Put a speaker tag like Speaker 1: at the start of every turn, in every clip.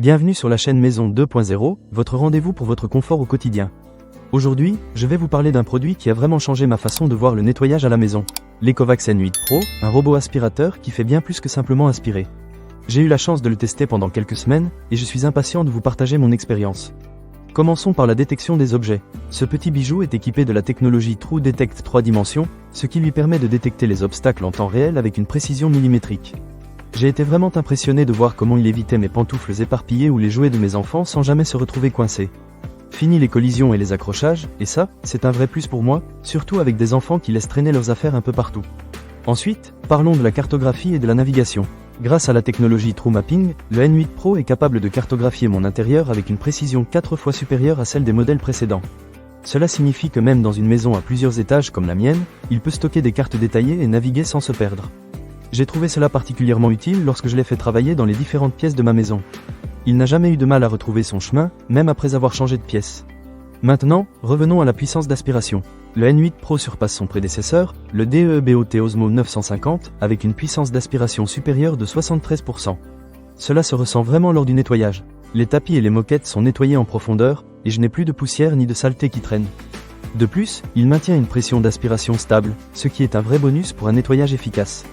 Speaker 1: Bienvenue sur la chaîne Maison 2.0, votre rendez-vous pour votre confort au quotidien. Aujourd'hui, je vais vous parler d'un produit qui a vraiment changé ma façon de voir le nettoyage à la maison. L'Ecovacs N8 Pro, un robot aspirateur qui fait bien plus que simplement aspirer. J'ai eu la chance de le tester pendant quelques semaines, et je suis impatient de vous partager mon expérience. Commençons par la détection des objets. Ce petit bijou est équipé de la technologie True Detect 3 dimensions, ce qui lui permet de détecter les obstacles en temps réel avec une précision millimétrique. J'ai été vraiment impressionné de voir comment il évitait mes pantoufles éparpillées ou les jouets de mes enfants sans jamais se retrouver coincés. Fini les collisions et les accrochages, et ça, c'est un vrai plus pour moi, surtout avec des enfants qui laissent traîner leurs affaires un peu partout. Ensuite, parlons de la cartographie et de la navigation. Grâce à la technologie True Mapping, le N8 Pro est capable de cartographier mon intérieur avec une précision 4 fois supérieure à celle des modèles précédents. Cela signifie que même dans une maison à plusieurs étages comme la mienne, il peut stocker des cartes détaillées et naviguer sans se perdre. J'ai trouvé cela particulièrement utile lorsque je l'ai fait travailler dans les différentes pièces de ma maison. Il n'a jamais eu de mal à retrouver son chemin, même après avoir changé de pièce. Maintenant, revenons à la puissance d'aspiration. Le N8 Pro surpasse son prédécesseur, le DEEBOT Osmo 950, avec une puissance d'aspiration supérieure de 73%. Cela se ressent vraiment lors du nettoyage. Les tapis et les moquettes sont nettoyés en profondeur, et je n'ai plus de poussière ni de saleté qui traîne. De plus, il maintient une pression d'aspiration stable, ce qui est un vrai bonus pour un nettoyage efficace.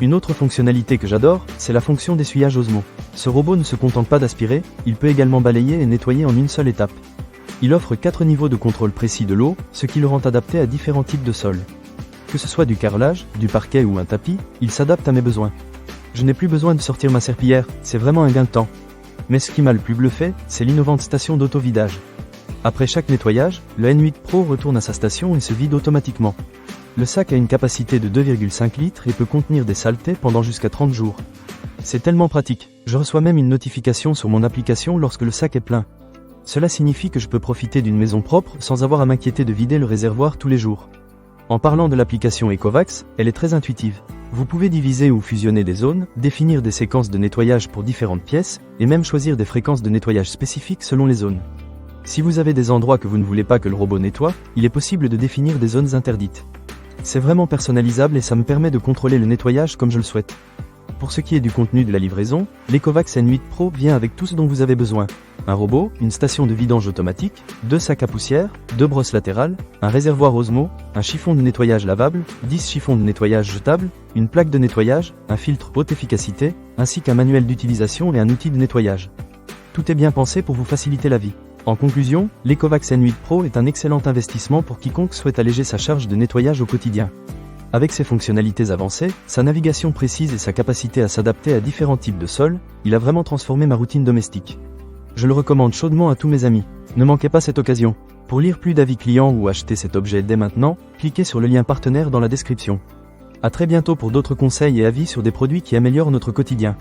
Speaker 1: Une autre fonctionnalité que j'adore, c'est la fonction d'essuyage Osmo. Ce robot ne se contente pas d'aspirer, il peut également balayer et nettoyer en une seule étape. Il offre 4 niveaux de contrôle précis de l'eau, ce qui le rend adapté à différents types de sols. Que ce soit du carrelage, du parquet ou un tapis, il s'adapte à mes besoins. Je n'ai plus besoin de sortir ma serpillière, c'est vraiment un gain de temps. Mais ce qui m'a le plus bluffé, c'est l'innovante station d'auto-vidage. Après chaque nettoyage, le N8 Pro retourne à sa station et se vide automatiquement. Le sac a une capacité de 2,5 litres et peut contenir des saletés pendant jusqu'à 30 jours. C'est tellement pratique, je reçois même une notification sur mon application lorsque le sac est plein. Cela signifie que je peux profiter d'une maison propre sans avoir à m'inquiéter de vider le réservoir tous les jours. En parlant de l'application Ecovacs, elle est très intuitive. Vous pouvez diviser ou fusionner des zones, définir des séquences de nettoyage pour différentes pièces, et même choisir des fréquences de nettoyage spécifiques selon les zones. Si vous avez des endroits que vous ne voulez pas que le robot nettoie, il est possible de définir des zones interdites. C'est vraiment personnalisable et ça me permet de contrôler le nettoyage comme je le souhaite. Pour ce qui est du contenu de la livraison, l'Ecovacs N8 Pro vient avec tout ce dont vous avez besoin. Un robot, une station de vidange automatique, 2 sacs à poussière, 2 brosses latérales, un réservoir Osmo, un chiffon de nettoyage lavable, 10 chiffons de nettoyage jetables, une plaque de nettoyage, un filtre haute efficacité, ainsi qu'un manuel d'utilisation et un outil de nettoyage. Tout est bien pensé pour vous faciliter la vie. En conclusion, l'Ecovacs N8 Pro est un excellent investissement pour quiconque souhaite alléger sa charge de nettoyage au quotidien. Avec ses fonctionnalités avancées, sa navigation précise et sa capacité à s'adapter à différents types de sols, il a vraiment transformé ma routine domestique. Je le recommande chaudement à tous mes amis. Ne manquez pas cette occasion. Pour lire plus d'avis clients ou acheter cet objet dès maintenant, cliquez sur le lien partenaire dans la description. À très bientôt pour d'autres conseils et avis sur des produits qui améliorent notre quotidien.